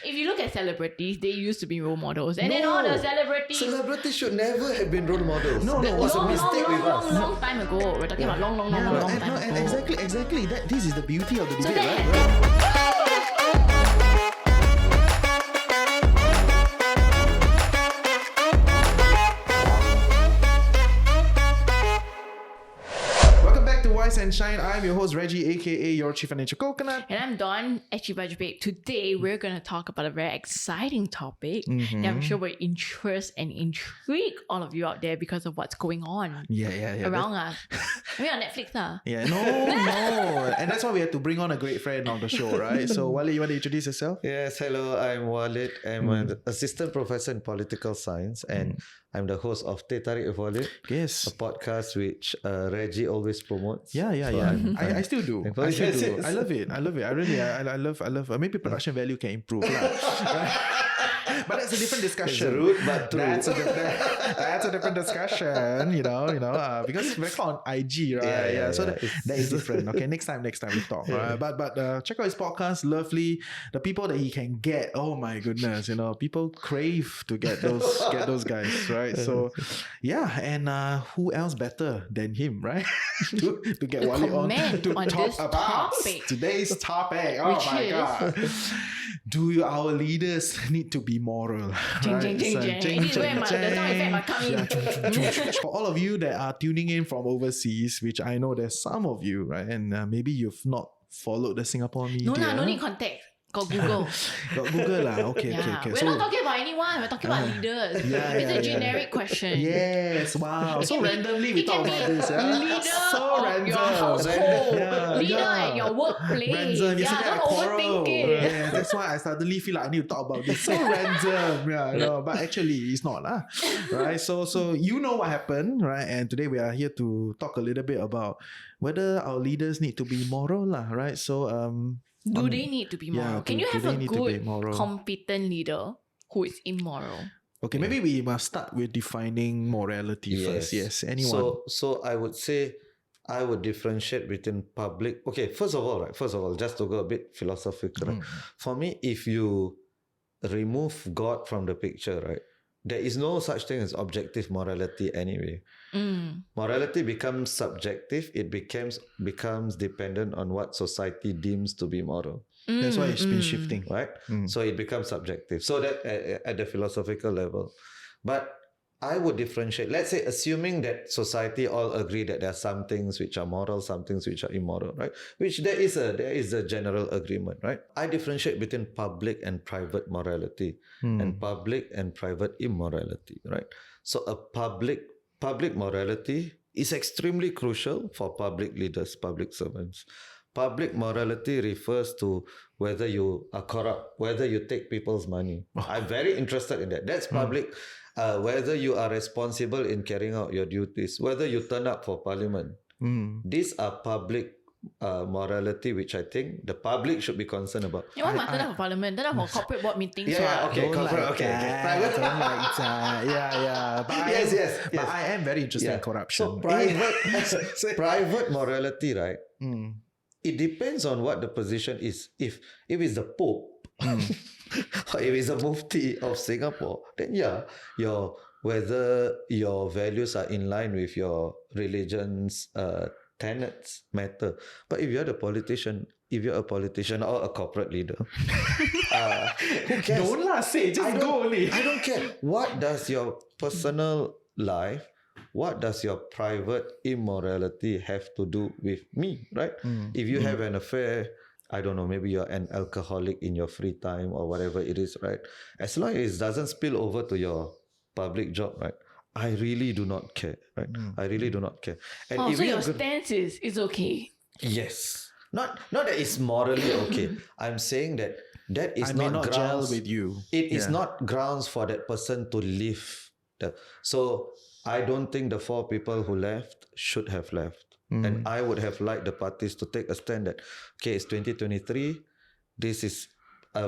if you look at celebrities, they used to be role models. And then all the celebrities... Celebrities should never have been role models. No, that was a mistake with us. Long time ago. We're talking about long time ago. And exactly. This is the beauty of the So debate, that right? Welcome back to Wise and Shine. I'm your host Reggie, aka your Chief Financial Coconut. And I'm Dawn, actually Babe. Today we're going to talk about a very exciting topic that I'm sure will interest and intrigue all of you out there because of what's going on around us. I mean on Netflix lah. Yeah, no. And that's why we had to bring on a great friend on the show, right? So Wale, you want to introduce yourself? Yes, hello, I'm Walid. I'm an assistant professor in political science and I'm the host of Teh Tarik with Walid. Yes. A podcast which Reggie always promotes. Yeah. I still do. Yes. I love it. I love. Maybe production value can improve lah. But that's a different discussion. It's rude but true. That's a different discussion, because we're on IG, right? Yeah, so yeah. that is different. Okay, next time we talk. Right? But check out his podcast, lovely. The people that he can get, oh my goodness, people crave to get those guys, right? So yeah, and who else better than him, right? to get Wale on to talk about today's topic. Oh my god. Do our leaders need to be moral? Jing. The sound effect might come in. For all of you that are tuning in from overseas, which I know there's some of you, right? And maybe you've not followed the Singapore media. No need context. Got Google. Got Google lah. Okay. We're not talking about anyone. We're talking about leaders. It's a generic question. Yes. Wow. So randomly we talk about this. Leader so of your household. Leader at your workplace. Random. Don't overthink it. Yeah, that's why I suddenly feel like I need to talk about this. So random. Yeah, but actually it's not lah. Right. So you know what happened, right? And today we are here to talk a little bit about whether our leaders need to be moral lah. Right. So do they need to be moral? Yeah, Can you have a good, competent leader who is immoral? Okay, maybe we must start with defining morality first. Yes, anyone. So I would say I would differentiate between public. Okay, first of all, just to go a bit philosophical, right? For me, if you remove God from the picture, right, there is no such thing as objective morality anyway. Morality becomes subjective. It becomes dependent on what society deems to be moral. That's why it's been shifting, right? So it becomes subjective. So that at the philosophical level. But I would differentiate. Let's say, assuming that society all agree that there are some things which are moral, some things which are immoral, right? Which there is a general agreement, right? I differentiate between public and private morality and public and private immorality, right? So a public morality is extremely crucial for public leaders, public servants. Public morality refers to whether you are corrupt, whether you take people's money. I'm very interested in that. That's public. Whether you are responsible in carrying out your duties, whether you turn up for parliament. These are public morality, which I think the public should be concerned about. You want to turn up for parliament, turn up for corporate board meetings. Okay. Private. But yes. But I am very interested in corruption. So private morality, right? It depends on what the position is. If it's the Pope, or if it's a Mufti of Singapore, then whether your values are in line with your religion's tenets matter. But if you're a politician or a corporate leader, who cares? Don't say, just go only. I don't care. What does your personal life, what does your private immorality have to do with me, right? If you have an affair, I don't know, maybe you're an alcoholic in your free time or whatever it is, right? As long as it doesn't spill over to your public job, right? I really do not care, right? I really do not care. And so your stance is it's okay. Yes. Not that it's morally okay. I'm saying that is not grounds with you. It is not grounds for that person to leave. So I don't think the 4 people who left should have left. And I would have liked the parties to take a stand that, okay, it's 2023. This is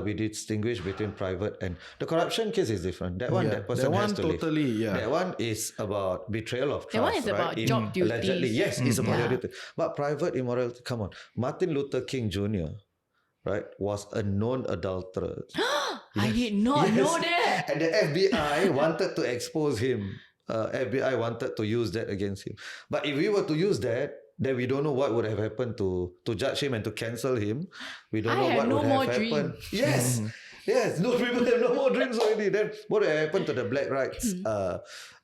we distinguish between private and the corruption case is different. That person has to leave. That one is about betrayal of trust. That one is about job duties. Allegedly, yes, it's about your duty. But private immorality, come on. Martin Luther King Jr., right, was a known adulterer. I did not know that. And the FBI wanted to expose him. FBI wanted to use that against him. But if we were to use that, then we don't know what would have happened to judge him and to cancel him. We don't know what would have happened. Yes. Yes, no, people have no more dreams already. Then what would have happened to the Black Rights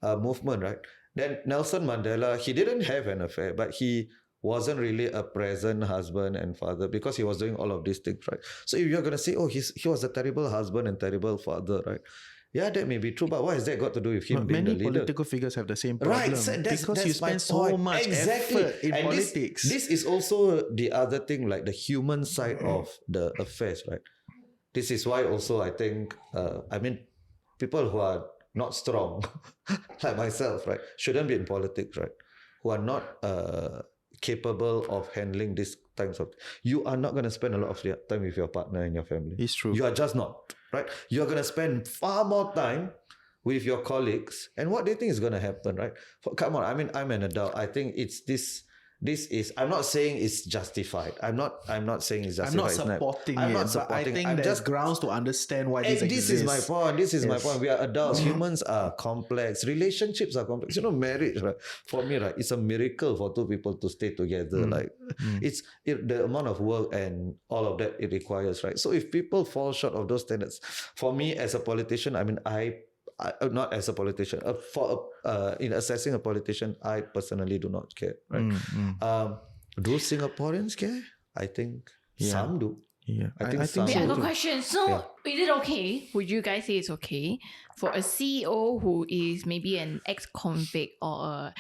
movement, right? Then Nelson Mandela, he didn't have an affair, but he wasn't really a present husband and father because he was doing all of these things, right? So if you're going to say, oh, he was a terrible husband and terrible father, right? Yeah, that may be true, but what has that got to do with him being the leader? Many political figures have the same problem. Right, so because you spend so much effort in politics. This is also the other thing, like the human side of the affairs, right? This is why also I think, people who are not strong, like myself, right, shouldn't be in politics, right? Who are not capable of handling these types of... You are not going to spend a lot of time with your partner and your family. It's true. You are just not, right? You are going to spend far more time with your colleagues. And what do you think is going to happen, right? Come on, I mean, I'm an adult. I think it's this is... I'm not saying it's justified. I'm not saying it's justified. I'm not supporting it, but I think there's grounds to understand why this exists. This is my point. This is my point. We are adults. Humans are complex. Relationships are complex. You know, marriage, right? For me, right, it's a miracle for two people to stay together. Like, it's the amount of work and all of that it requires, right? So if people fall short of those standards, for me as a politician, I mean, I not as a politician, in assessing a politician, I personally do not care, right? Do Singaporeans care? I think some do. Yeah, I think some Wait, I do. got a question. So, is it okay? Would you guys say it's okay for a CEO who is maybe an ex-convict or a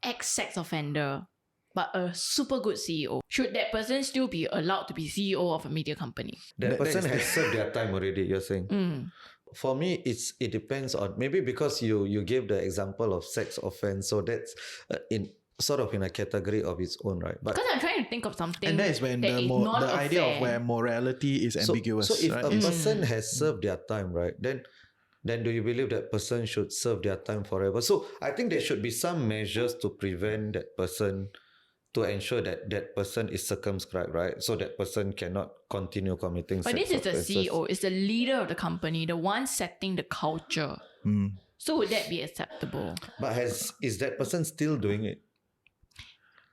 ex-sex offender, but a super good CEO? Should that person still be allowed to be CEO of a media company? That person has served their time already, you're saying? For me, it depends on, maybe because you gave the example of sex offense, so that's in a category of its own, right? But because I'm trying to think of something, and that is when the idea of where morality is ambiguous. So if right? a person has served their time, right, then do you believe that person should serve their time forever? So I think there should be some measures to prevent that person, to ensure that that person is circumscribed, right? So that person cannot continue committing But sex this is the offenses. CEO, it's the leader of the company, the one setting the culture. So would that be acceptable? But is that person still doing it?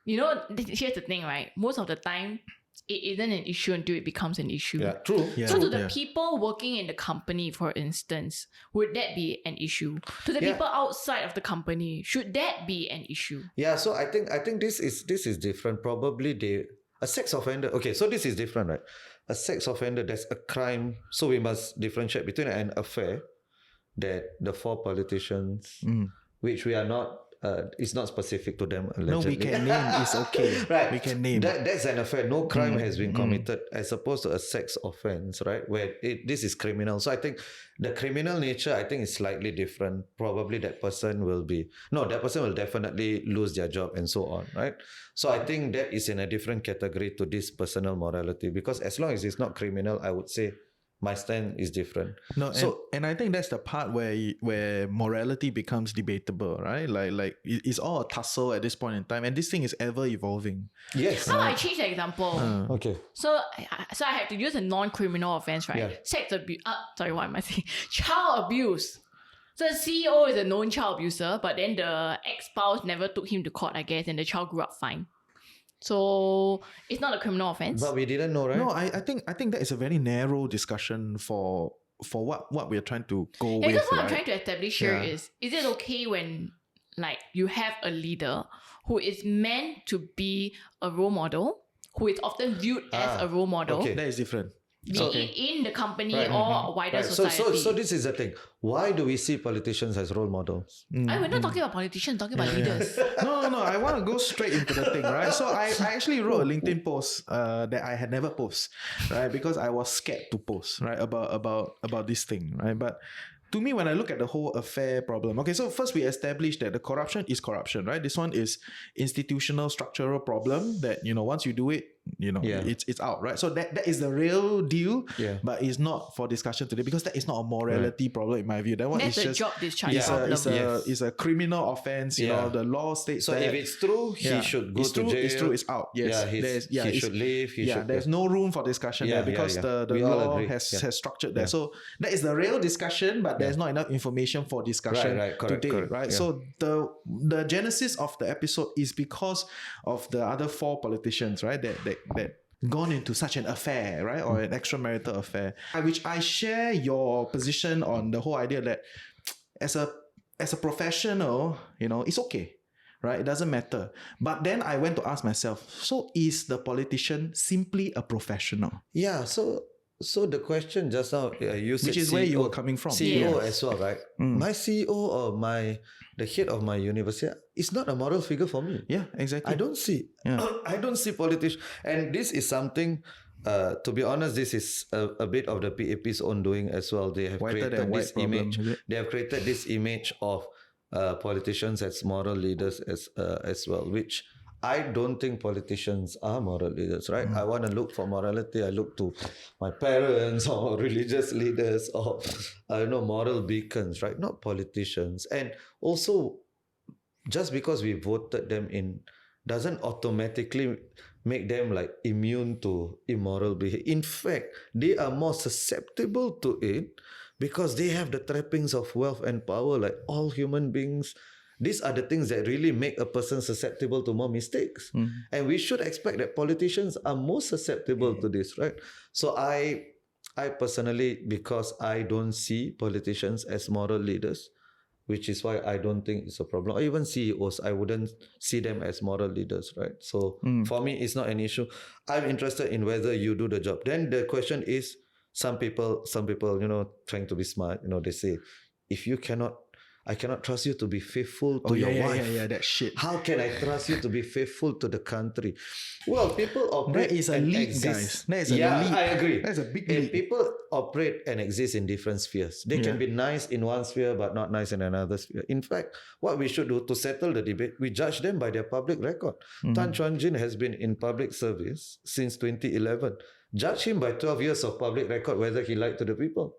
You know, here's the thing, right? Most of the time, it isn't an issue until it becomes an issue. Yeah, true. Yeah. So to the people working in the company, for instance, would that be an issue? To the people outside of the company, should that be an issue? Yeah, so I think this is different. Probably a sex offender. Okay, so this is different, right? A sex offender, that's a crime. So we must differentiate between an affair that the four politicians, which we are not. It's not specific to them. Allegedly. No, we can name. It's okay. Right. We can name. That's an affair. No crime has been committed, as opposed to a sex offense, right? Where this is criminal. So I think the criminal nature, I think, is slightly different. Probably that person will definitely lose their job and so on, right? So I think that is in a different category to this personal morality, because as long as it's not criminal, I would say my stand is different. No, and I think that's the part where morality becomes debatable, right? Like it's all a tussle at this point in time, and this thing is ever evolving. Yes. How I change the example? Okay. So I have to use a non-criminal offense, right? Yeah. Sex abuse. Sorry, what am I saying? Child abuse. So the CEO is a known child abuser, but then the ex-spouse never took him to court, I guess, and the child grew up fine. So it's not a criminal offense. But we didn't know, right? No, I think that is a very narrow discussion for what we're trying to go with. Because what I'm right? trying to establish here is it okay when like you have a leader who is meant to be a role model, who is often viewed as a role model, okay. That is different. be it in the company or wider society. So this is the thing. Why do we see politicians as role models? We're not talking about politicians, talking about leaders. No. I want to go straight into the thing, right? So I actually wrote a LinkedIn post that I had never posted, right? Because I was scared to post, right? About this thing, right? But to me, when I look at the whole affair problem, okay, so first we established that the corruption is corruption, right? This one is institutional, structural problem that, once you do it, it's out, right? So that is the real deal, but it's not for discussion today because that is not a morality problem in my view. That one That's is a just job discharge problem. it's a criminal offense. You know, the law states so that. if it's true, he should go to jail. It's true. It's out. Yes. He should leave. There's no room for discussion there because the law has structured that. So that is the real discussion, but there's not enough information for discussion today, right? Yeah. So the genesis of the episode is because of the other 4 politicians, right? That gone into such an affair, right? Or an extramarital affair. Which I share your position on the whole idea that as a professional, it's okay. Right? It doesn't matter. But then I went to ask myself, so is the politician simply a professional? Yeah, so the question just now, you said which is CEO, where you were coming from. CEO as well, right? My CEO or the head of my university is not a moral figure for me. Yeah, exactly. I don't see. I don't see politicians. And this is something, to be honest, this is a bit of the PAP's own doing as well. They have created this image. They have created this image of politicians as moral leaders as well, which I don't think politicians are moral leaders, right? I want to look for morality. I look to my parents or religious leaders or, moral beacons, right? Not politicians. And also, just because we voted them in doesn't automatically make them like immune to immoral behavior. In fact, they are more susceptible to it because they have the trappings of wealth and power like all human beings. These are the things that really make a person susceptible to more mistakes. And we should expect that politicians are more susceptible to this, right? So I personally, because I don't see politicians as moral leaders, which is why I don't think it's a problem. Or even CEOs, I wouldn't see them as moral leaders, right? So for me, it's not an issue. I'm interested in whether you do the job. Then the question is, some people, trying to be smart, they say, I cannot trust you to be faithful to your wife. Yeah, that shit. How can I trust you to be faithful to the country? Well, people operate that is a and leap, exist. Guys. That is a leap. I agree. That's a big and leap. People operate and exist in different spheres. They can be nice in one sphere, but not nice in another sphere. In fact, what we should do to settle the debate, we judge them by their public record. Tan Chuan Jin has been in public service since 2011. Judge him by 12 years of public record, whether he lied to the people.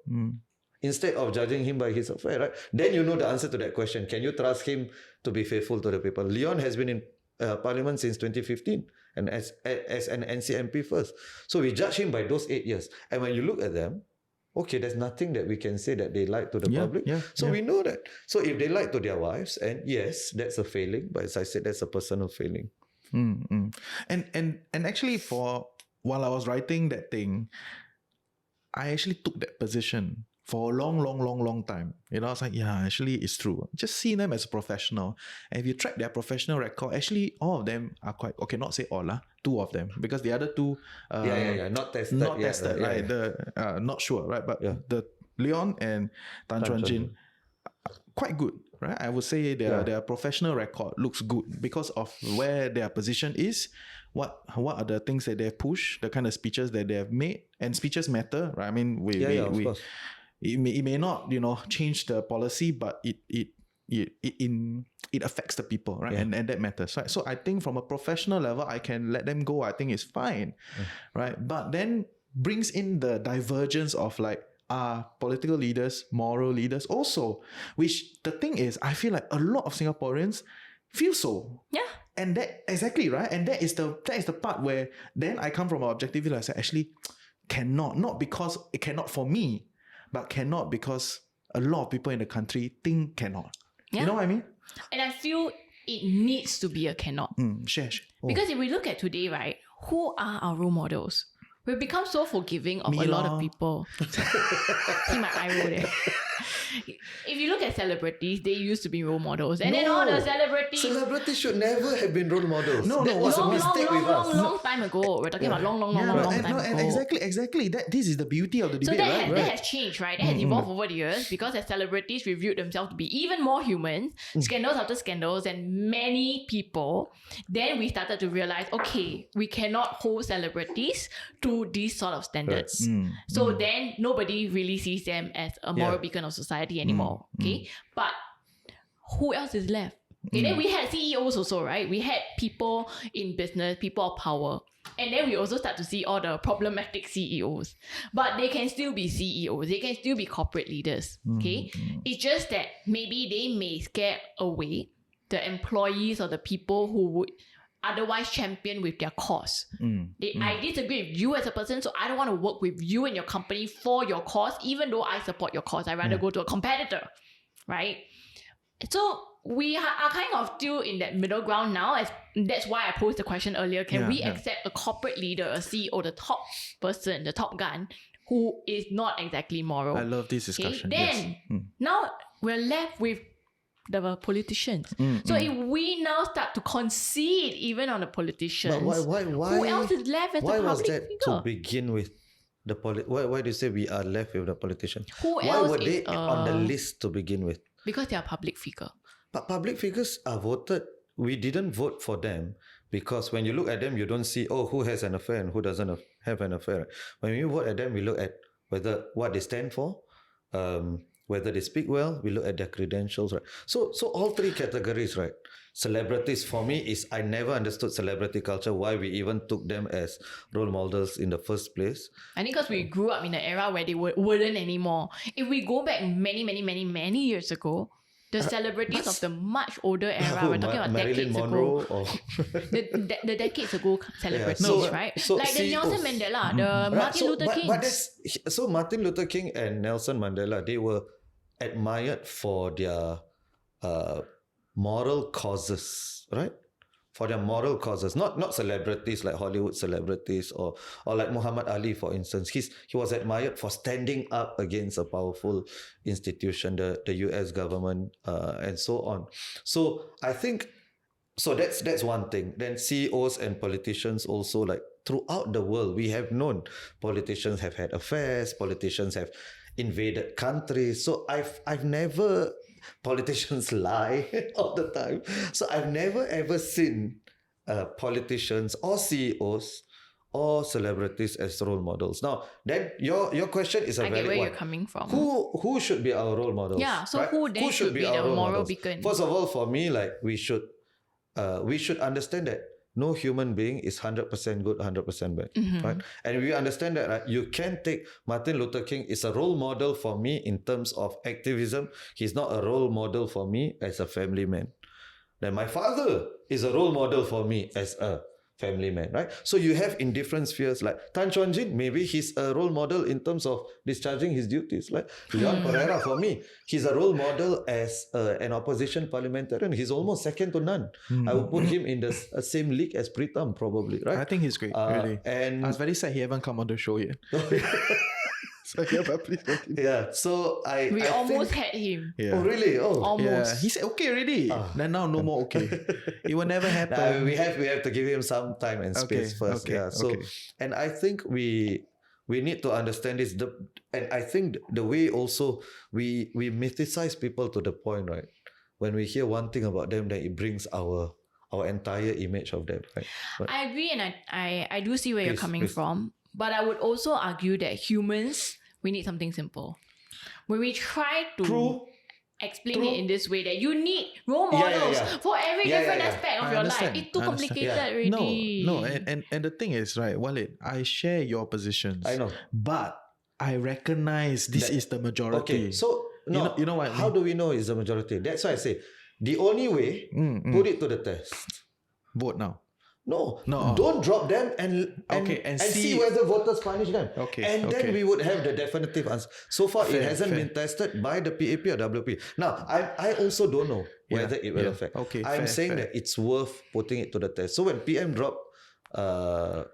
Instead of judging him by his affair, right? Then you know the answer to that question. Can you trust him to be faithful to the people? Leon has been in parliament since 2015 and as an NCMP first. So we judge him by those 8 years. And when you look at them, okay, there's nothing that we can say that they lied to the public. So we know that. So if they lied to their wives, and yes, that's a failing. But as I said, that's a personal failing. And actually while I was writing that thing, I actually took that position for a long time. I was like, actually it's true. Just see them as a professional. And if you track their professional record, actually all of them are quite, okay, not say all, 2 of them. Because the other 2... Not tested. Right? Not sure, right? But the Leon and Tan Chuan Jin, quite good, right? I would say their professional record looks good because of where their position is. What are the things that they have pushed, the kind of speeches that they have made, and speeches matter, right? I mean, of course. It may not, change the policy, but it affects the people, right? And that matters, right? So I think from a professional level, I can let them go. I think it's fine, right? But then brings in the divergence of like, political leaders, moral leaders also, which the thing is, I feel like a lot of Singaporeans feel so. Yeah. And that, exactly, right? And that is the part where then I come from an objective view. I say, actually, cannot. Not because it cannot for me, but cannot because a lot of people in the country think cannot. Yeah. You know what I mean? And I feel it needs to be a cannot. Share. Because if we look at today, right, who are our role models? We've become so forgiving of a lot of people. See my eye roll there. If you look at celebrities, they used to be role models. And then all the celebrities should never have been role models. That was a mistake with us. Long time ago. We're talking about long time ago. Exactly. This is the beauty of the debate, so that has changed, right? That has evolved over the years because as celebrities reviewed themselves to be even more human, scandals after scandals, and many people, then we started to realize, okay, we cannot hold celebrities to these sort of standards. So then nobody really sees them as a moral beacon of society anymore. Okay, but who else is left? Okay, then we had CEOs also, right? We had people in business, people of power. And then we also start to see all the problematic CEOs. But they can still be CEOs. They can still be corporate leaders. Okay? It's just that maybe they may scare away the employees or the people who would otherwise champion with their cause. I disagree with you as a person, so I don't want to work with you and your company for your cause, even though I support your cause. I'd rather go to a competitor, right? So we are kind of still in that middle ground now. That's why I posed the question earlier. Can we accept a corporate leader, a CEO, the top person, the top gun, who is not exactly moral? I love this discussion. Then, now we're left with the politicians. So if we now start to concede even on the politicians, but why who else is left as the public was that figure? to begin with? Why do you say we are left with the politician? Why were they on the list to begin with? Because they are public figure. But public figures are voted. We didn't vote for them because when you look at them, you don't see, who has an affair and who doesn't have an affair. When we vote at them, we look at what they stand for, whether they speak well, we look at their credentials, right? So all three categories, right? Celebrities, for me, I never understood celebrity culture, why we even took them as role models in the first place. I think because we grew up in an era where they wouldn't anymore. If we go back many years ago, the celebrities of the much older era, we're talking about Marilyn decades Monroe ago. The decades ago celebrities, right? So like the Nelson Mandela, the Martin Luther King. So Martin Luther King and Nelson Mandela, they were admired for their moral causes, right? For their moral causes, not celebrities like Hollywood celebrities or like Muhammad Ali, for instance. He was admired for standing up against a powerful institution, the US government, and so on. So I think, that's one thing. Then CEOs and politicians also, like throughout the world, we have known politicians have had affairs, politicians have invaded countries. So I've never... Politicians lie all the time. So I've never ever seen politicians or CEOs or celebrities as role models. Now, then your question is a valid one. I get where you're coming from. Who should be our role models? Yeah, so right? who then should be the moral beacon? First of all, for me, like we should understand that no human being is 100% good, 100% bad, right? And we understand that, right? You can take Martin Luther King is a role model for me in terms of activism. He's not a role model for me as a family man. Then my father is a role model for me as a family man, right? So you have in different spheres, like Tan Chuan Jin, maybe he's a role model in terms of discharging his duties. Like Leon Pereira, for me, he's a role model as an opposition parliamentarian. He's almost second to none. I would put him in the same league as Pritam, probably, right? I think he's great, really. And I was very sad he haven't come on the show yet. So yeah, but please continue. Yeah, so we almost had him. Yeah. Oh really? Oh, almost. Yeah, he said okay already. Then now no more okay. It will never happen. We have to give him some time and space first. Okay, yeah. So, and I think we need to understand this. And I think the way also we mythicize people to the point, right? When we hear one thing about them, then it brings our entire image of them, right? But I agree, and I do see where you're coming from. But I would also argue that humans, we need something simple. When we try to explain it in this way, that you need role models for every different aspect of your life. It's too complicated already. No, and the thing is, right, Walid, I share your positions. I know. But I recognize this is the majority. Okay, so no, you know what? How do we know it's the majority? That's why I say the only way, put it to the test. Vote now. No, don't drop them and see whether voters punish them. And then we would have the definitive answer. So far, it hasn't been tested by the PAP or WP. Now, I also don't know whether it will affect. I'm saying that it's worth putting it to the test. So when PM dropped,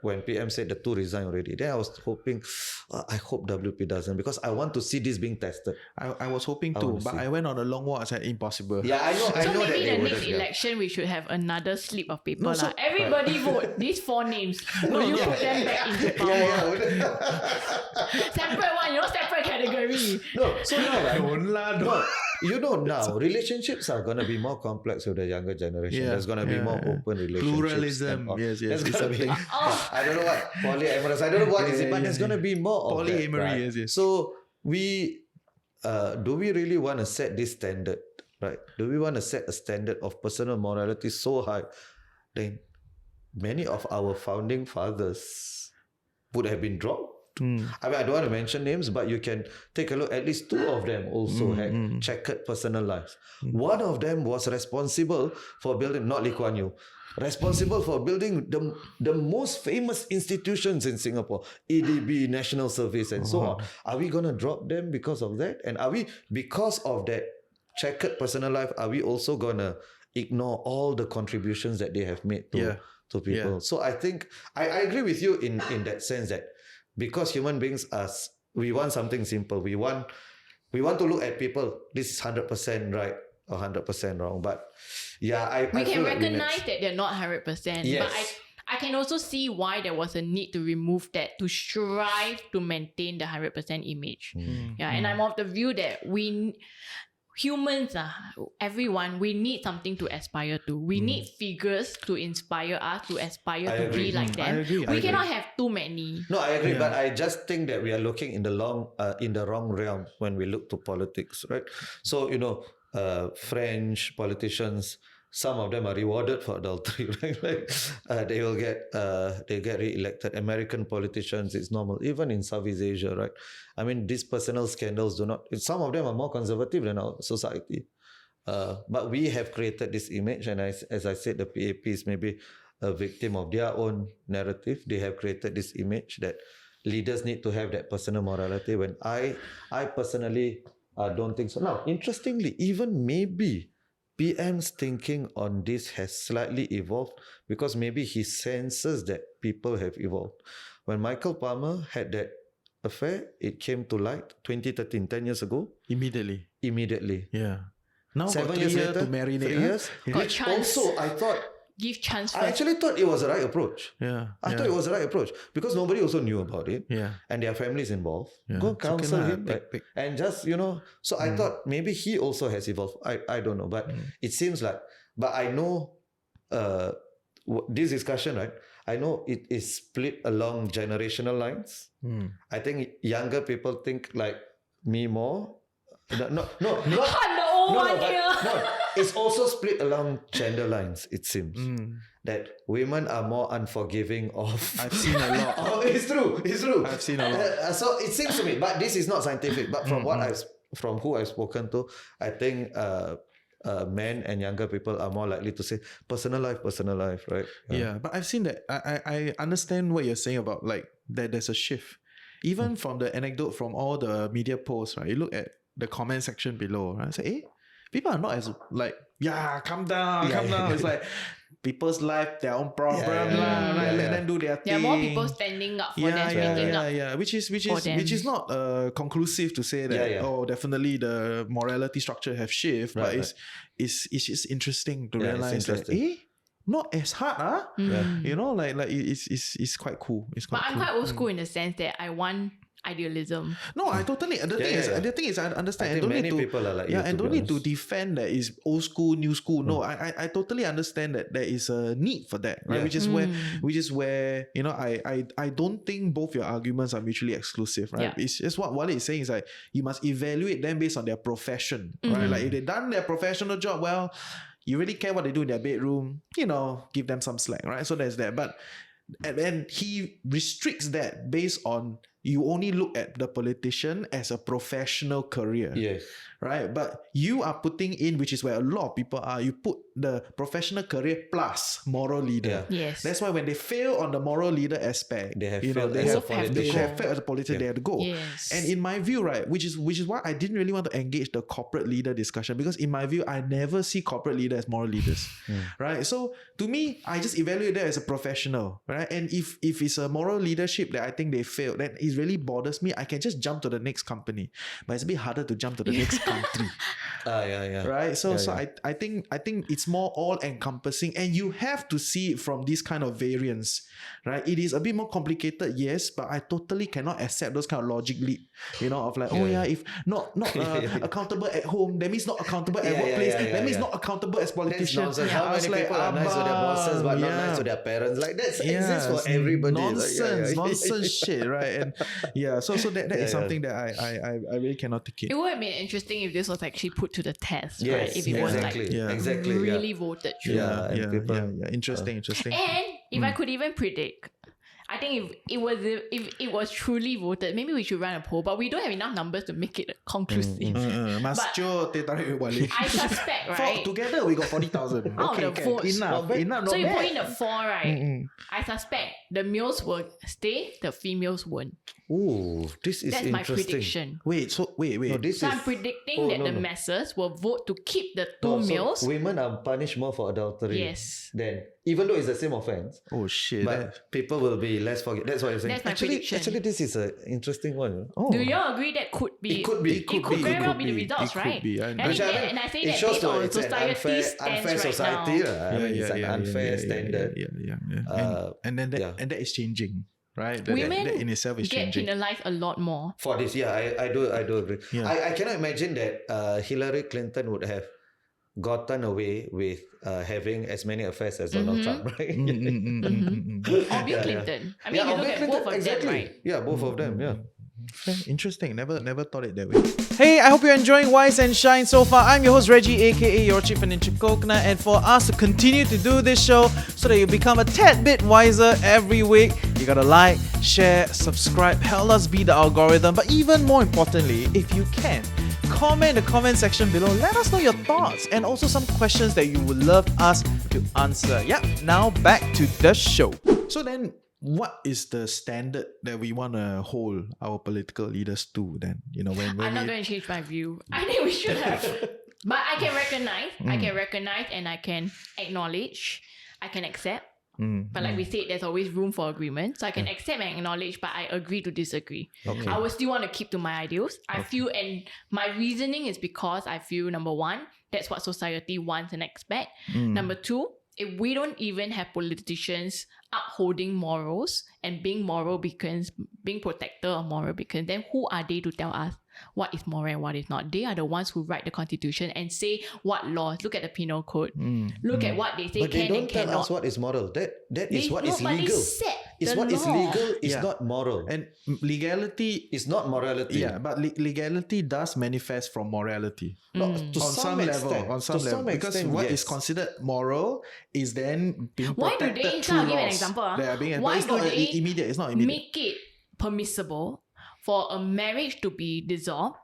when PM said the two resign already, then I was hoping, I hope WP doesn't, because I want to see this being tested. I was hoping too, but I went on a long walk. I said impossible. Yeah, I know. So maybe that the next election we should have another slip of paper. Everybody vote these 4 names. Will you put them back into power? Separate one, separate category. No, so now, now relationships are gonna be more complex with the younger generation. There's gonna be more open relationships. Pluralism, yes. There's gonna be, I don't know what polyamorous. I don't know what is it, but there's gonna be more of polyamory. That, right? Yes. So we do we really want to set this standard right? Do we want to set a standard of personal morality so high? Then many of our founding fathers would have been dropped. I mean, I don't want to mention names, but you can take a look. At least two of them also had checkered personal lives. One of them was responsible for building, not Lee Kuan Yew, responsible for building the most famous institutions in Singapore, EDB, National Service, and so on. Are we going to drop them because of that? And are we, because of that checkered personal life, are we also going to ignore all the contributions that they have made to people? Yeah. So I think, I agree with you in that sense that because human beings are, we want something simple. We want to look at people, this is 100% right or 100% wrong. But yeah, we can recognize that they're not 100%. Yes. But I can also see why there was a need to remove that, to strive to maintain the 100% image. And I'm of the view that humans, everyone, we need something to aspire to. We need figures to inspire us, to aspire to be like them. We cannot have too many. No, I agree, but I just think that we are looking in the wrong realm when we look to politics, right? So, French politicians, some of them are rewarded for adultery, right? They get re-elected. American politicians, it's normal. Even in Southeast Asia, right? I mean, these personal scandals some of them are more conservative than our society. But we have created this image, and as I said, the PAP is maybe a victim of their own narrative. They have created this image that leaders need to have that personal morality, when I personally don't think so. Now, interestingly, even maybe PM's thinking on this has slightly evolved, because maybe he senses that people have evolved. When Michael Palmer had that affair, it came to light 2013, 10 years ago. Immediately. Yeah. Now 7 years later, to marinate. 3 years. Which also I thought, give chance I actually thought it was the right approach. I thought it was the right approach, because nobody also knew about it. And their families involved. Go counsel him. And just, so I thought maybe he also has evolved. I don't know. But it seems like, but I know this discussion, right? I know it is split along generational lines. I think younger people think like me more. No, it's also split along gender lines, it seems. That women are more unforgiving of... I've seen a lot. It's true. I've seen a lot. So it seems to me, but this is not scientific, but from from who I've spoken to, I think men and younger people are more likely to say personal life, right? Yeah, but I've seen that. I understand what you're saying about like that there's a shift. Even from the anecdote from all the media posts, right? You look at the comment section below, right? Say, people are not as like, calm down. It's like people's life, their own problem, let them do their thing. There are more people standing up for them, speaking up. Which is not conclusive to say that definitely the morality structure have shifted, but it's just interesting to realize that not as hard, it's quite cool. But I'm quite old school in the sense that I want idealism. No, I totally. The thing is, I understand. I think many people are like and don't need to defend that is old school, new school. No, I totally understand that there is a need for that, right? Which is where I don't think both your arguments are mutually exclusive, right? It's just what Wale is saying is like you must evaluate them based on their profession, right? Like if they've done their professional job well, you really care what they do in their bedroom, give them some slack, right? So there's that. But and then he restricts that based on you only look at the politician as a professional career. Yes. Right? But you are putting in, which is where a lot of people are, you put the professional career plus moral leader. Yeah. Yes. That's why when they fail on the moral leader aspect, they have failed as a politician. They have failed as a politician, they have to go. Yes. And in my view, right, which is why I didn't really want to engage the corporate leader discussion, because in my view, I never see corporate leaders as moral leaders. Right? So to me, I just evaluate that as a professional. Right? And if it's a moral leadership that I think they failed, then it really bothers me. I can just jump to the next company. But it's a bit harder to jump to the next country. Right? So I think it's more all-encompassing, and you have to see it from this kind of variance. Right? It is a bit more complicated, yes, but I totally cannot accept those kind of logic leap, of like, if not accountable at home, that means not accountable at workplace, that means not accountable as politicians. How many people are nice to their bosses but not nice to their parents? Like that exists for everybody. Nonsense shit, right? And so that is something that I really cannot take it. It would have been interesting if this was actually put put to the test, right? If it was really voted through. Interesting. And if I could even predict, I think if it was truly voted, maybe we should run a poll, but we don't have enough numbers to make it conclusive. I suspect, right? Together we got 40,000. Out of the votes. Enough. So you put in the 4, right? I suspect the males will stay, the females won't. Ooh, this is That's interesting. my prediction. Wait. So I'm predicting that the masses will vote to keep the two males. So women are punished more for adultery. Yes. Then, even though it's the same offense. Oh shit. But people will be less forgiving. That's what you're saying. That's my prediction. Actually, this is an interesting one. Oh. Do you all agree that could be? It could be. It could very well be the results, right? And I say that based on society stands unfair right society, now. It's an unfair standard. And that is changing. Right, women that in itself is get changing. penalized a lot more for this. I do agree. I cannot imagine that Hillary Clinton would have gotten away with having as many affairs as Donald Trump, right? Or Bill Clinton. I mean, you look at both of them, right? Yeah, both of them. Yeah. Interesting. Never thought it that way. Hey, I hope you're enjoying Wise and Shine so far. I'm your host Reggie, aka your Chief Financial Coconut, and for us to continue to do this show so that you become a tad bit wiser every week, you gotta like, share, subscribe, help us beat the algorithm. But even more importantly, if you can, comment in the comment section below. Let us know your thoughts and also some questions that you would love us to answer. Now back to the show. So then, what is the standard that we want to hold our political leaders to then? When I'm not going to change my view. I think we should have. But I can recognize and I can acknowledge, I can accept. But like we said, there's always room for agreement. So I can accept and acknowledge, but I agree to disagree. Okay. I will still want to keep to my ideals. I feel, and my reasoning is because I feel, number one, that's what society wants and expect. Number two, if we don't even have politicians upholding morals and being moral beacons, being protector of moral beacons, then who are they to tell us what is moral and what is not? They are the ones who write the constitution and say what laws. Look at the penal code. Look at what they say but can and cannot. But they don't tell us what is moral. That is what is legal. It's what is legal is not moral. And legality is not morality. Yeah, but legality does manifest from morality. No, to some level. Because what is considered moral is then being protected through laws. Give an example. Why do they immediate? It's not immediate. Make it permissible for a marriage to be dissolved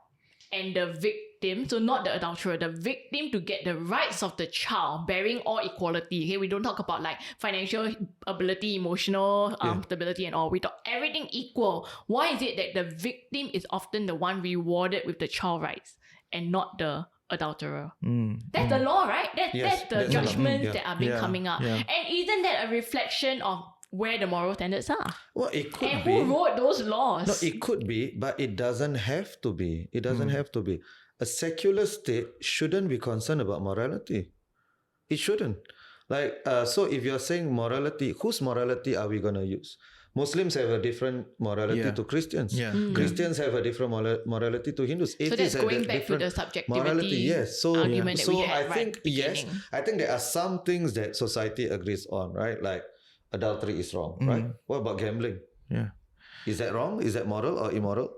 and the victim, so not the adulterer, the victim to get the rights of the child, bearing all equality. Okay, we don't talk about like financial ability, emotional stability and all. We talk everything equal. Why is it that the victim is often the one rewarded with the child rights and not the adulterer? That's the law, right? That's the judgments that are being coming up. And isn't that a reflection of where the moral standards are? Well, it could and be. who wrote those laws? No, it could be, but it doesn't have to be. It doesn't have to be. A secular state shouldn't be concerned about morality. It shouldn't. So if you're saying morality, whose morality are we going to use? Muslims have a different morality to Christians. Christians have a different morality to Hindus. So that's going back to the subjectivity argument that we had I think there are some things that society agrees on, right? Like adultery is wrong, right? What about gambling? Yeah. Is that wrong? Is that moral or immoral?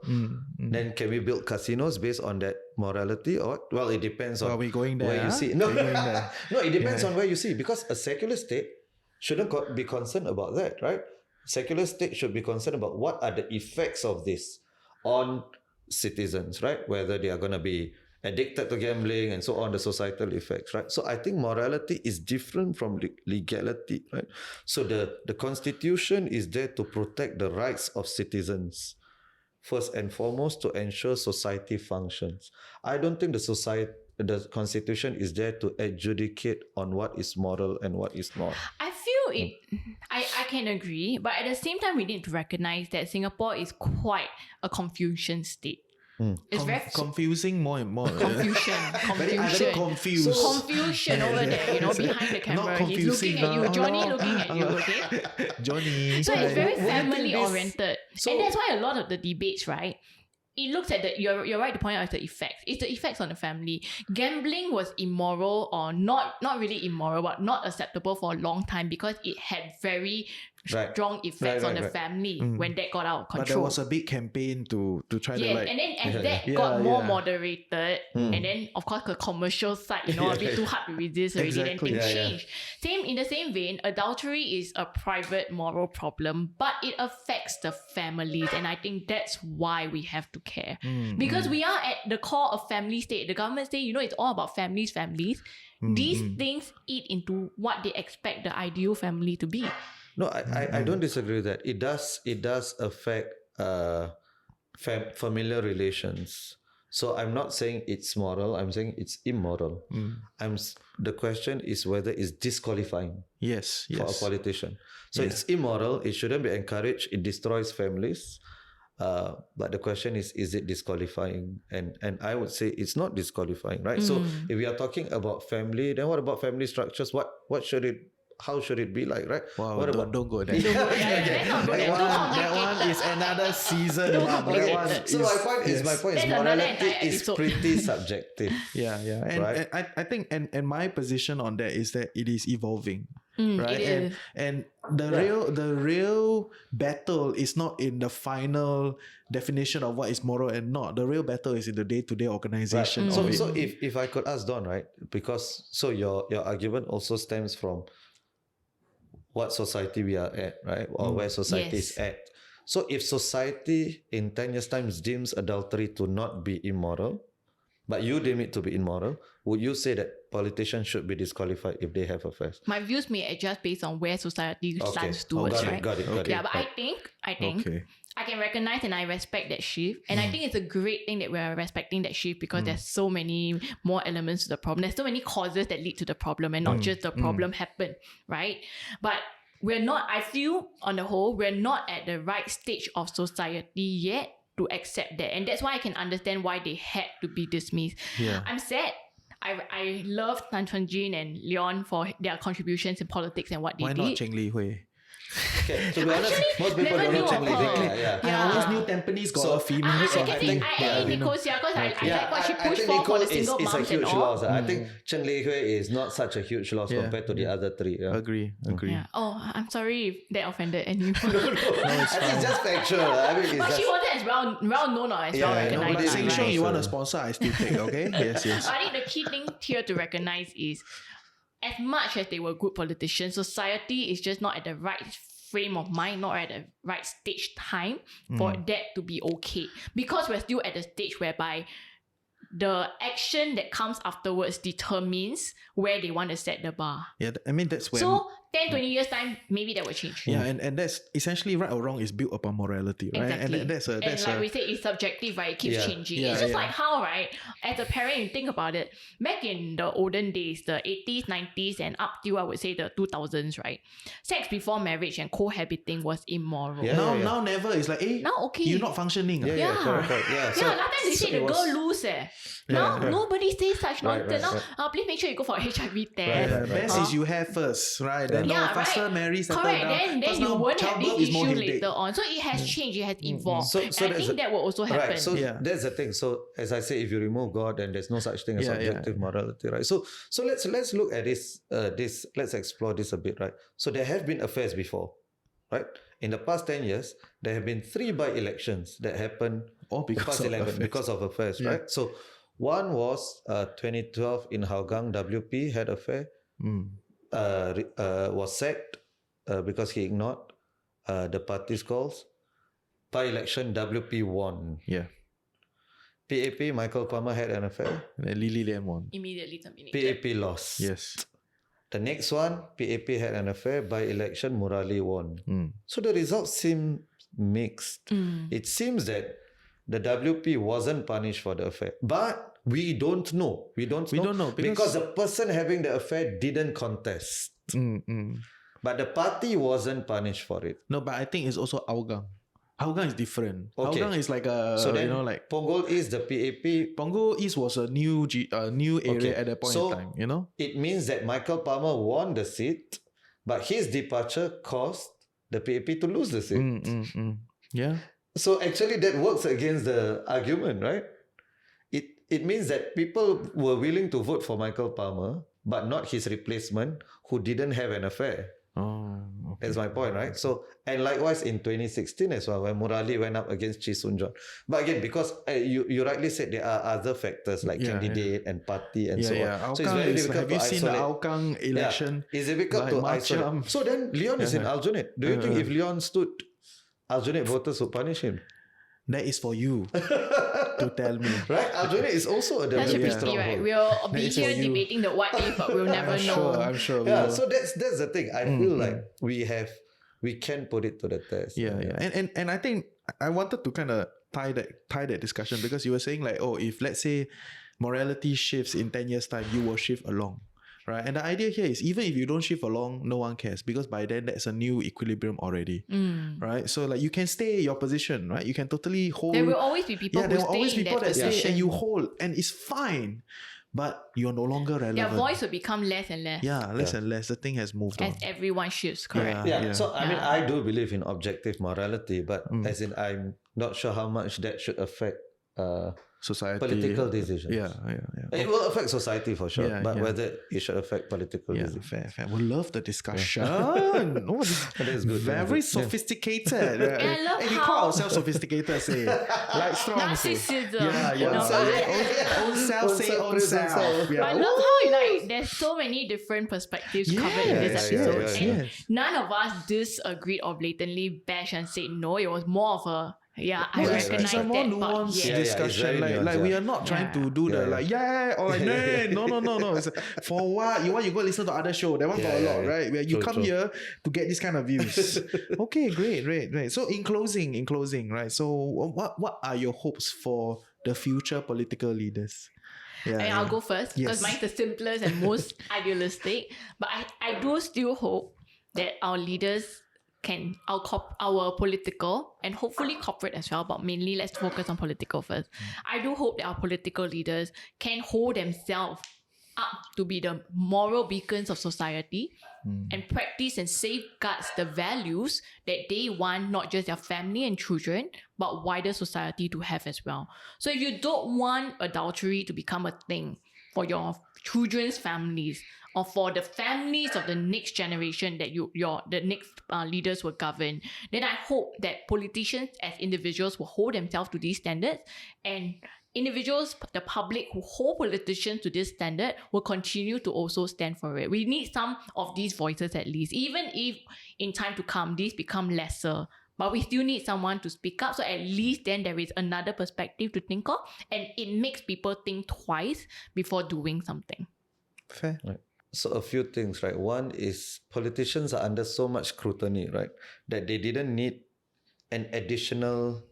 Then can we build casinos based on that morality? Or well, it depends on where you see. No, it depends on where you see. Because a secular state shouldn't be concerned about that, right? Secular state should be concerned about what are the effects of this on citizens, right? Whether they are going to be addicted to gambling and so on, the societal effects, right? So I think morality is different from legality, right? So the constitution is there to protect the rights of citizens, first and foremost, to ensure society functions. I don't think the constitution is there to adjudicate on what is moral and what is not. I feel it. I can agree, but at the same time, we need to recognize that Singapore is quite a Confucian state. It's very confusing more and more. Confusion over there, behind the camera. He's looking at you, Johnny looking at you, okay? Johnny. So it's very family oriented. And that's why a lot of the debates, right? It looks at you're right to point out the effects. It's the effects on the family. Gambling was immoral or not really immoral, but not acceptable for a long time because it had very strong effects on the family when that got out of control. But there was a big campaign to try to like... and then as that got more moderated, and then of course the commercial side, a bit too hard to resist already, then things change. In the same vein, adultery is a private moral problem, but it affects the families, and I think that's why we have to care. Because we are at the core of family state. The government say, it's all about families. These things eat into what they expect the ideal family to be. No, I don't disagree with that. It does affect familiar relations. So I'm not saying it's moral. I'm saying it's immoral. The question is whether it's disqualifying. Yes. For a politician. So it's immoral. It shouldn't be encouraged. It destroys families. But the question is it disqualifying? And I would say it's not disqualifying, right? So if we are talking about family, then what about family structures? How should it be like, right? Wow, don't go there. That one is another season. So my point is morality is pretty subjective. And right? I think and my position on that is that it is evolving. Right? And the real battle is not in the final definition of what is moral and not. The real battle is in the day-to-day organization. Right. So if I could ask Don, right? Because your argument also stems from what society we are at, right? Or where society is at. So if society in 10 years' time deems adultery to not be immoral, but you deem it to be immoral, would you say that politicians should be disqualified if they have affairs? My views may adjust based on where society stands towards, right? Got it. Yeah, but I think I can recognize and I respect that shift. And I think it's a great thing that we're respecting that shift because there's so many more elements to the problem. There's so many causes that lead to the problem and not just the problem happen, right? But we're not, I feel on the whole, we're not at the right stage of society yet to accept that. And that's why I can understand why they had to be dismissed. Yeah. I'm sad. I love Tan Chuan Jin and Leon for their contributions in politics and what they did. Why not Cheng Li Hui? Okay, to be honest, most people don't know Cheng Li Hui. I always knew Tampines got a female. I think Nicole because I like what she pushed for the single moms it's a huge and all. loss. I think Cheng Li Hui is not such a huge loss compared to the other three. Agree. Yeah. Oh, I'm sorry if that offended anyone. No, it's just factual. But she wasn't as well known or as well recognized. But Sheng Siong you want to sponsor, I still take, okay? Yes. I think the key thing here to recognize is as much as they were good politicians, society is just not at the right frame of mind, not at the right stage time for that to be okay. Because we're still at the stage whereby the action that comes afterwards determines where they want to set the bar. Yeah, I mean, that's when... So, 10, 20 years time, maybe that will change. Yeah, and that's essentially right or wrong is built upon morality, right? Exactly. And that's like we said, it's subjective, right? It keeps changing. It's just like how, right? As a parent, you think about it, back in the olden days, the 80s, 90s, and up to, I would say, the 2000s, right? Sex before marriage and cohabiting was immoral. Now never. It's like, now okay. You're not funcking. Correct. Yeah, last time they say the girl lose. Now nobody says such nonsense. Now, please make sure you go for a HIV test. Best is you have first, right? Then faster marry, settle correct. down. Then you won't have this issue later later on. So it has changed, it has evolved. So I think that will also happen. Right. So that's the thing. So as I say, if you remove God, then there's no such thing as objective morality, right? So let's look at this. Let's explore this a bit, right? So there have been affairs before, right? In the past 10 years, there have been 3 by-elections that happened because of affairs, right? So one was 2012 in Hougang, WP had affair. Was sacked because he ignored the party's calls. By-election, WP won. Yeah. PAP, Michael Palmer had an affair. And Lily Lian won. Immediately terminated. PAP lost. Yes. The next one, PAP had an affair. By-election, Murali won. So the results seem mixed. It seems that the WP wasn't punished for the affair. But we don't know. We don't know because the person having the affair didn't contest. But the party wasn't punished for it. No, but I think it's also Hougang. Hougang is different. Okay. Hougang is like a, so then, like Punggol East, the PAP. Punggol East was a new area at that point in time, It means that Michael Palmer won the seat, but his departure caused the PAP to lose the seat. Yeah. So actually that works against the argument, right? It means that people were willing to vote for Michael Palmer, but not his replacement who didn't have an affair. Oh, That's my point, right? So, and likewise in 2016 as well, when Murali went up against Chee Soon-Juan. But again, because you rightly said there are other factors like candidate and party and so on. So it's very difficult have you to seen the isolate. Hougang election? It's difficult to isolate. So then Leon is in Aljunied. Do you think if Leon stood, Aljunied voters would punish him? That is for you to tell me. Right? Aljunied is also a That's WP pretty stronghold. right. We'll be here debating the what if, but we'll never know. I'm sure. Yeah, so that's the thing. I feel like we can put it to the test. Yeah. And I think I wanted to kind of tie that discussion, because you were saying like, oh, if let's say morality shifts in 10 years time, you will shift along. Right. And the idea here is, even if you don't shift along, no one cares, because by then that's a new equilibrium already. Right. So like you can stay your position, right? You can totally hold. There will always be people who stay in that position. And you hold, and it's fine. But you're no longer relevant. Their voice will become less and less. Yeah, less and less. The thing has moved on. As everyone shifts, correct? So I mean, I do believe in objective morality, but as in, I'm not sure how much that should affect society, political decisions. It will affect society for sure, but whether it should affect political decisions. Fair. We'll love the discussion. Oh, that is good. Very sophisticated. I love we call ourselves sophisticated, say. Like strong. Narcissism. Own self, say own self. I love how there's so many different perspectives covered in this episode. And none of us disagreed or blatantly bashed and said no. It was more of a I recognize it's a more nuanced discussion. Like we are not trying to do the or like no. It's for what you go listen to other show. That one got a lot, right? Where you come here to get this kind of views. Okay, great. So in closing, right? So what are your hopes for the future political leaders? I'll go first because mine's the simplest and most idealistic. But I do still hope that our leaders our political and hopefully corporate as well, but mainly let's focus on political first. I do hope that our political leaders can hold themselves up to be the moral beacons of society and practice and safeguards the values that they want not just their family and children, but wider society to have as well. So if you don't want adultery to become a thing for your children's families, or for the families of the next generation that the next leaders will govern, then I hope that politicians as individuals will hold themselves to these standards, and individuals, the public who hold politicians to this standard will continue to also stand for it. We need some of these voices at least, even if in time to come these become lesser. But we still need someone to speak up, so at least then there is another perspective to think of, and it makes people think twice before doing something. Fair. Right. So a few things, right? One is politicians are under so much scrutiny, right? That they didn't need an additional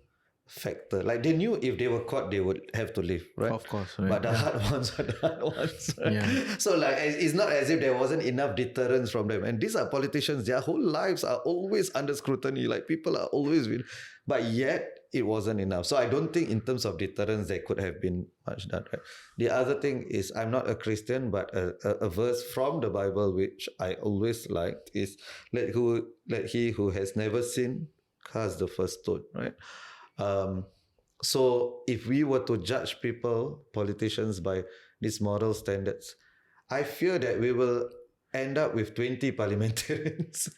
factor. Like they knew if they were caught, they would have to leave, right? Of course, right? But the hard ones are the hard ones, right? So like it's not as if there wasn't enough deterrence from them. And these are politicians, their whole lives are always under scrutiny. Like people are always with, but yet it wasn't enough. So I don't think in terms of deterrence there could have been much done, right? The other thing is, I'm not a Christian, but a verse from the Bible which I always liked is, let he who has never sinned cast the first stone, right? So if we were to judge politicians by these moral standards, I fear that we will end up with 20 parliamentarians.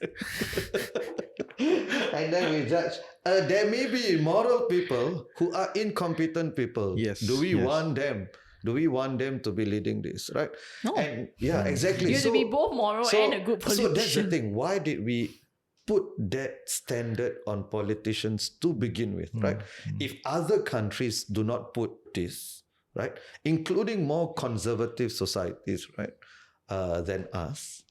And then we judge. There may be moral people who are incompetent people. Yes. Do we want them? Do we want them to be leading this, right? No. And exactly. You have to be both moral and a good politician. So that's the thing. Why did we put that standard on politicians to begin with, right? If other countries do not put this, right, including more conservative societies, right, than us,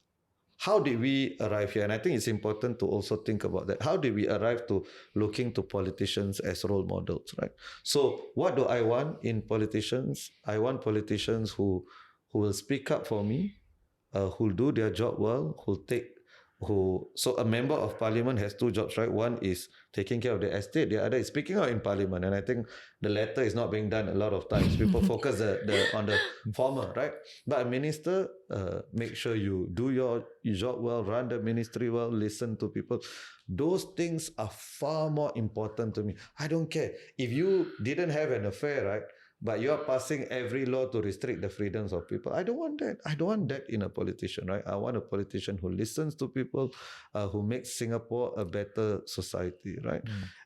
how did we arrive here? And I think it's important to also think about that. How did we arrive to looking to politicians as role models, right? So what do I want in politicians? I want politicians who will speak up for me, who'll do their job well, so a member of parliament has two jobs, right? One is taking care of the estate, the other is speaking out in parliament. And I think the latter is not being done a lot of times. People focus on the former, right? But a minister, make sure you do your job well, run the ministry well, listen to people. Those things are far more important to me. I don't care. If you didn't have an affair, right? but you are passing every law to restrict the freedoms of people. I don't want that. I don't want that in a politician, right? I want a politician who listens to people, who makes Singapore a better society, right?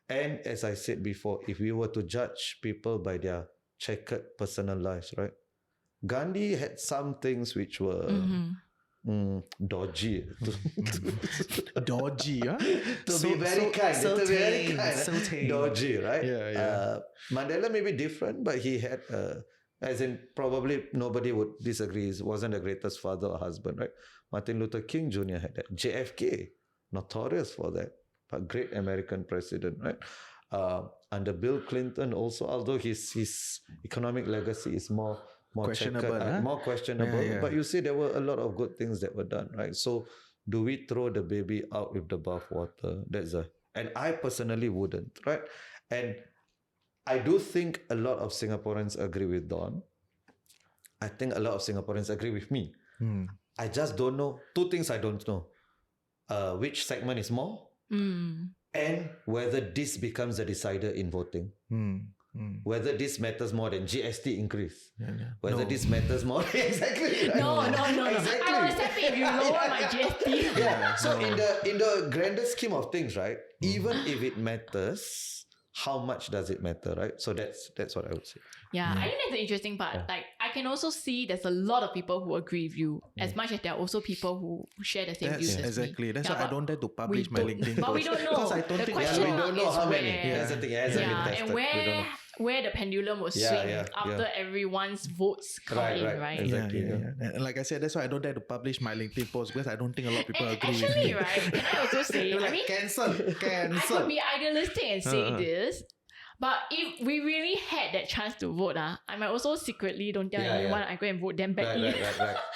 And as I said before, if we were to judge people by their checkered personal lives, right? Gandhi had some things which were dodgy. Dodgy, huh? To be very kind. So to be very tame, kind. so tame. Dodgy, right? Yeah. Mandela may be different, but he had, as in probably nobody would disagree, he wasn't the greatest father or husband, right? Martin Luther King Jr. had that. JFK, notorious for that, but great American president, right? Under Bill Clinton also, although his economic legacy is more questionable, checkered, more questionable. Yeah. But you see, there were a lot of good things that were done, right? So, do we throw the baby out with the bathwater? And I personally wouldn't, right? And I do think a lot of Singaporeans agree with Don. I think a lot of Singaporeans agree with me. I just don't know. Two things I don't know. Which segment is more? And whether this becomes a decider in voting. Whether this matters more than GST increase. Whether this matters more than exactly. Right? No. Exactly. I was happy if you lower my GST. Yeah. So in the grander scheme of things, right? Even if it matters, how much does it matter, right? So that's what I would say. Yeah, I think that's the interesting part. Like, I can also see there's a lot of people who agree with you, as much as there are also people who share the same views as exactly. me. That's Yeah, why I but don't dare to publish my LinkedIn post. But we don't know. Because I don't The think question we don't know is how many. where- That's the thing. It hasn't been tested. and We don't know. where the pendulum will swing after everyone's votes come in, right? Exactly. And like I said, that's why I don't dare to publish my LinkedIn post, because I don't think a lot of people And agree with actually, me. right, can I also say, I mean, cancel. I could be idealistic and say this, but if we really had that chance to vote, I might also secretly don't tell anyone I go and vote them back in.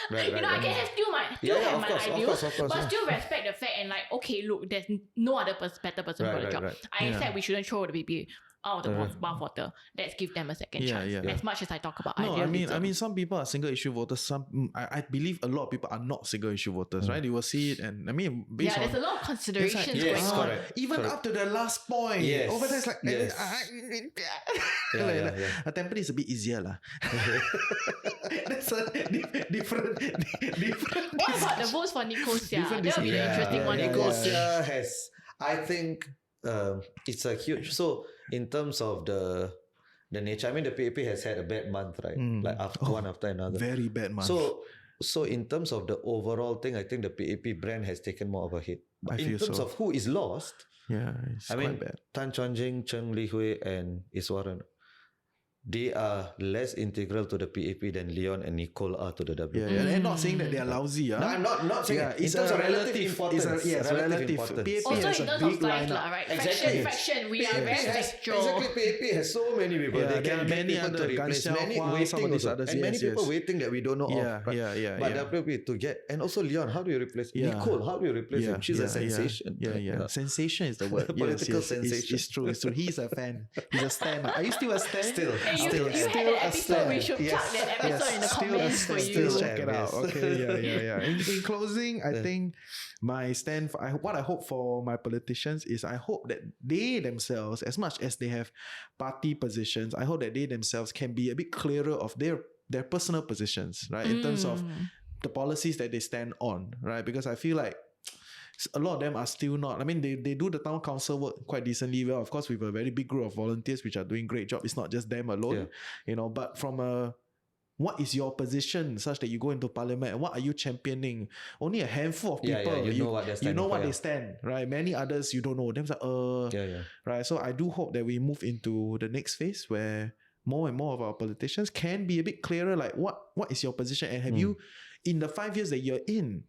Right. You know, I can have still have my ideals, of course. but still respect the fact and like, okay, look, there's no other better person for the job. I accept we shouldn't throw the baby out of the bathwater. Let's give them a second chance. As much as I talk about idealism. I mean, some people are single issue voters. I believe a lot of people are not single issue voters, right? You will see it, and I mean, based on there's a lot of considerations going on. Even up to the last point. Yes. Over there, it's like a template is a bit easier, lah. That's a different. What about the votes for Nicosia? That would be the interesting one. Nicosia has, I think, it's a huge. So in terms of the nature, I mean, the PAP has had a bad month, right? Like one after another. Very bad month. So in terms of the overall thing, I think the PAP brand has taken more of a hit. But in terms of who is lost, it's quite bad. Tan Chuan Jing, Cheng Li Hui, and Iswaran, they are less integral to the PAP than Leon and Nicole are to the WP. And not saying that they are lousy. No, I'm not saying in terms of relative importance. Relative. PAP Also has in a terms big of size, lineup. right? Exactly. Fraction. We are very textual. Exactly. PAP has so many people. They there are can many get people other to replace. Gan Many Xiao Hua, some waiting of these also. others, And many yes, people waiting that we don't know of. Right? Yeah. But WP to get, and also Leon, how do you replace Nicole? How do you replace him? She's a sensation. Yeah. Sensation is the word. Political sensation. It's true. He's a fan. He's a stan. Are you still a stan? Still. You had an episode, we should plug that episode in the comments for you. Still check it out. Okay, yeah. In closing, I think my stand for what I hope for my politicians is I hope that they themselves, as much as they have party positions, I hope that they themselves can be a bit clearer of their personal positions, right? In terms of the policies that they stand on, right? Because I feel like a lot of them are still not. I mean, they do the town council work quite decently well. Of course, with a very big group of volunteers which are doing great job. It's not just them alone, but from what is your position such that you go into parliament and what are you championing? Only a handful of people, you know what they're standing they stand, right? Many others you don't know. Them like, right? So I do hope that we move into the next phase where more and more of our politicians can be a bit clearer, like what is your position, and have you, in the 5 years that you're in,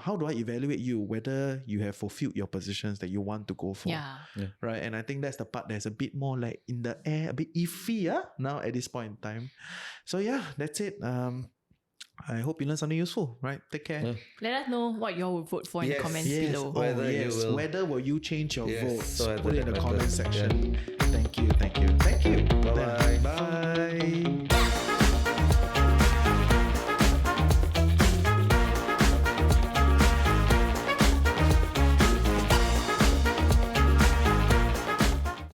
how do I evaluate you, whether you have fulfilled your positions that you want to go for? Right? And I think that's the part that's a bit more like in the air, a bit iffy now at this point in time. So that's it. I hope you learned something useful, right? Take care. Let us know what you all will vote for in the comments below. Whether will you change your vote? So put it in the comment section. Thank you. Bye-bye. Bye.